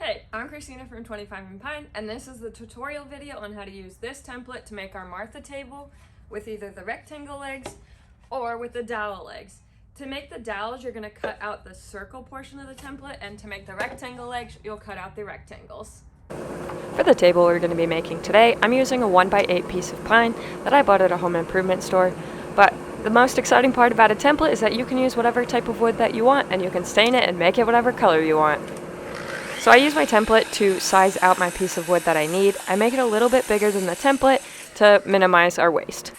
Hey, I'm Christina from 25 and Pine, and this is the tutorial video on how to use this template to make our Martha table with either the rectangle legs or with the dowel legs. To make the dowels, you're going to cut out the circle portion of the template, and to make the rectangle legs, you'll cut out the rectangles. For the table we're going to be making today, I'm using a 1x8 piece of pine that I bought at a home improvement store, but the most exciting part about a template is that you can use whatever type of wood that you want, and you can stain it and make it whatever color you want. So I use my template to size out my piece of wood that I need. I make it a little bit bigger than the template to minimize our waste.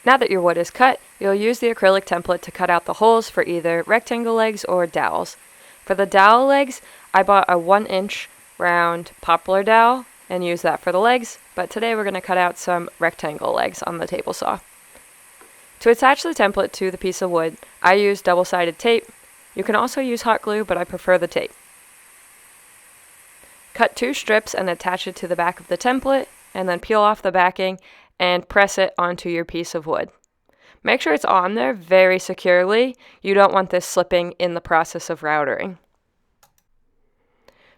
Now that your wood is cut, you'll use the acrylic template to cut out the holes for either rectangle legs or dowels. For the dowel legs, I bought a 1-inch round poplar dowel and use that for the legs, but today we're going to cut out some rectangle legs on the table saw. To attach the template to the piece of wood, I use double-sided tape. You can also use hot glue, but I prefer the tape. Cut 2 strips and attach it to the back of the template, and then peel off the backing and press it onto your piece of wood. Make sure it's on there very securely. You don't want this slipping in the process of routering.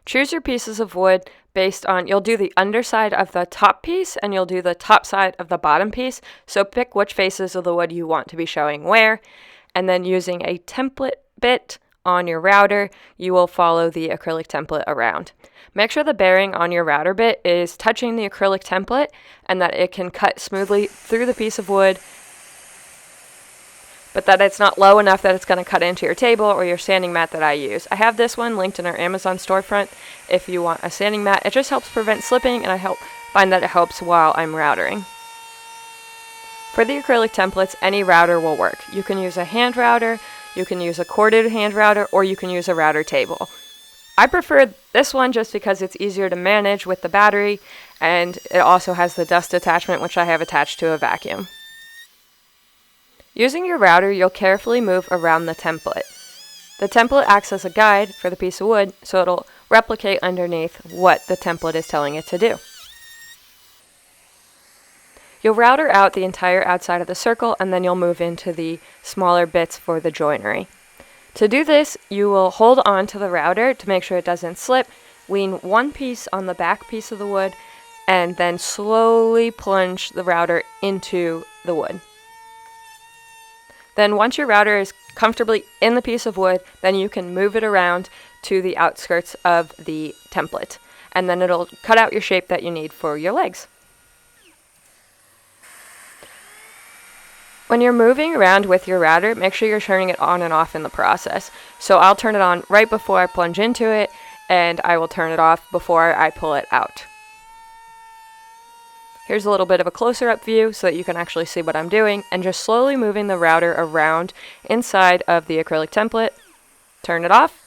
Choose your pieces of wood based on, you'll do the underside of the top piece and you'll do the top side of the bottom piece, so pick which faces of the wood you want to be showing where, and then using a template bit on your router, you will follow the acrylic template around. Make sure the bearing on your router bit is touching the acrylic template and that it can cut smoothly through the piece of wood, but that it's not low enough that it's going to cut into your table or your sanding mat that I use. I have this one linked in our Amazon storefront if you want a sanding mat. It just helps prevent slipping, and I find that it helps while I'm routering. For the acrylic templates, any router will work. You can use a hand router, you can use a corded hand router, or you can use a router table. I prefer this one just because it's easier to manage with the battery, and it also has the dust attachment, which I have attached to a vacuum. Using your router, you'll carefully move around the template. The template acts as a guide for the piece of wood, so it'll replicate underneath what the template is telling it to do. You'll router out the entire outside of the circle, and then you'll move into the smaller bits for the joinery. To do this, you will hold on to the router to make sure it doesn't slip, lean one piece on the back piece of the wood, and then slowly plunge the router into the wood. Then once your router is comfortably in the piece of wood, then you can move it around to the outskirts of the template, and then it'll cut out your shape that you need for your legs. When you're moving around with your router, make sure you're turning it on and off in the process. So I'll turn it on right before I plunge into it, and I will turn it off before I pull it out. Here's a little bit of a closer up view so that you can actually see what I'm doing, and just slowly moving the router around inside of the acrylic template. Turn it off,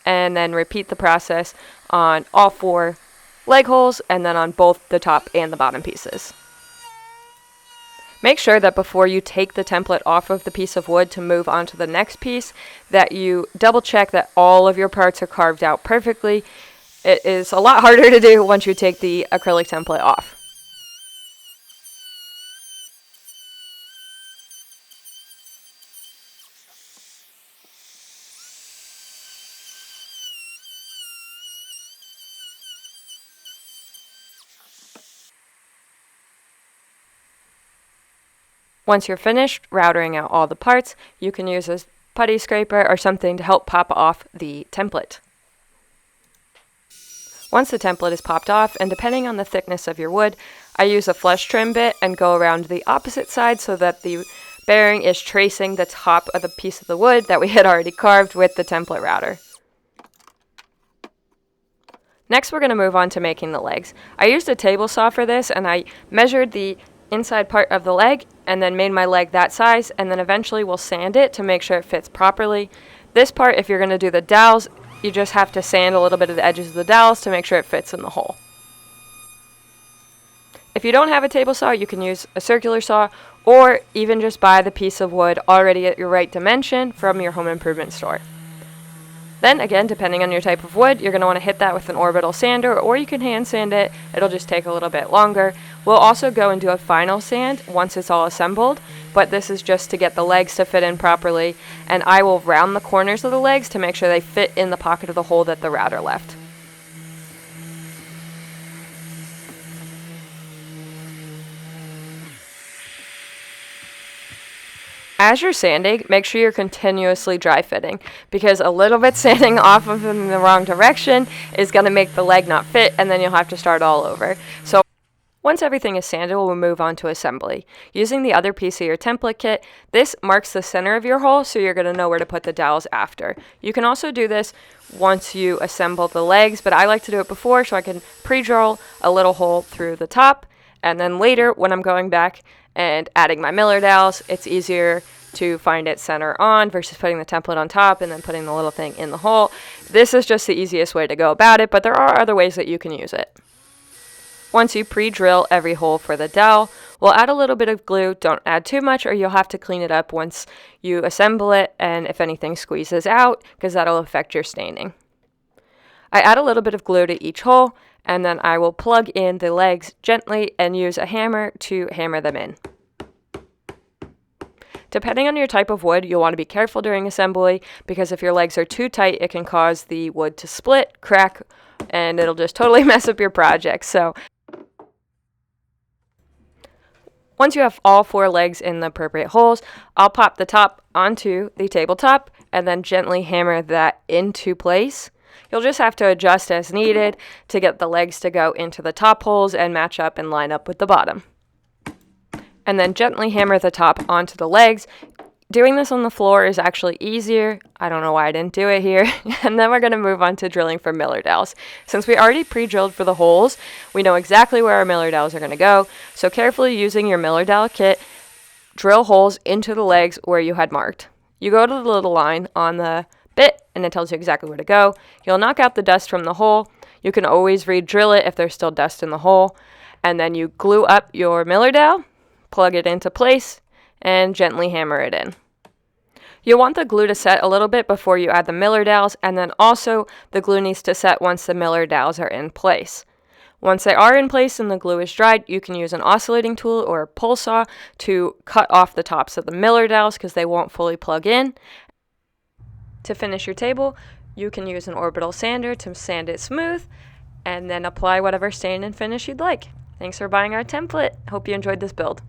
and then repeat the process on all 4 leg holes, and then on both the top and the bottom pieces. Make sure that before you take the template off of the piece of wood to move on to the next piece, that you double check that all of your parts are carved out perfectly. It is a lot harder to do once you take the acrylic template off. Once you're finished routering out all the parts, you can use a putty scraper or something to help pop off the template. Once the template is popped off, and depending on the thickness of your wood, I use a flush trim bit and go around the opposite side so that the bearing is tracing the top of the piece of the wood that we had already carved with the template router. Next, we're going to move on to making the legs. I used a table saw for this, and I measured the inside part of the leg and then made my leg that size, and then eventually we'll sand it to make sure it fits properly. This part, if you're going to do the dowels, you just have to sand a little bit of the edges of the dowels to make sure it fits in the hole. If you don't have a table saw, you can use a circular saw, or even just buy the piece of wood already at your right dimension from your home improvement store. Then again, depending on your type of wood, you're going to want to hit that with an orbital sander, or you can hand sand it. It'll just take a little bit longer. We'll also go and do a final sand once it's all assembled, but this is just to get the legs to fit in properly, and I will round the corners of the legs to make sure they fit in the pocket of the hole that the router left. As you're sanding, make sure you're continuously dry fitting, because a little bit sanding off of in the wrong direction is going to make the leg not fit, and then you'll have to start all over. So once everything is sanded, we'll move on to assembly. Using the other piece of your template kit, this marks the center of your hole, so you're going to know where to put the dowels after. You can also do this once you assemble the legs, but I like to do it before so I can pre-drill a little hole through the top, and then later when I'm going back and adding my Miller dowels, it's easier to find it center on versus putting the template on top and then putting the little thing in the hole. This is just the easiest way to go about it, but there are other ways that you can use it. Once you pre-drill every hole for the dowel, we'll add a little bit of glue. Don't add too much or you'll have to clean it up once you assemble it, and if anything squeezes out, because that'll affect your staining. I add a little bit of glue to each hole, and then I will plug in the legs gently and use a hammer to hammer them in. Depending on your type of wood, you'll want to be careful during assembly, because if your legs are too tight, it can cause the wood to split, crack, and it'll just totally mess up your project. So once you have all 4 legs in the appropriate holes, I'll pop the top onto the tabletop and then gently hammer that into place. You'll just have to adjust as needed to get the legs to go into the top holes and match up and line up with the bottom. And then gently hammer the top onto the legs. Doing this on the floor is actually easier. I don't know why I didn't do it here. And then we're going to move on to drilling for Miller dowels. Since we already pre-drilled for the holes, we know exactly where our Miller dowels are going to go. So carefully using your Miller dowel kit, drill holes into the legs where you had marked. You go to the little line on the bit and it tells you exactly where to go. You'll knock out the dust from the hole. You can always re-drill it if there's still dust in the hole. And then you glue up your Miller dowel, plug it into place, and gently hammer it in. You'll want the glue to set a little bit before you add the Miller dowels, and then also the glue needs to set once the Miller dowels are in place. Once they are in place and the glue is dried, you can use an oscillating tool or a pull saw to cut off the tops of the Miller dowels because they won't fully plug in. To finish your table, you can use an orbital sander to sand it smooth, and then apply whatever stain and finish you'd like. Thanks for buying our template. Hope you enjoyed this build.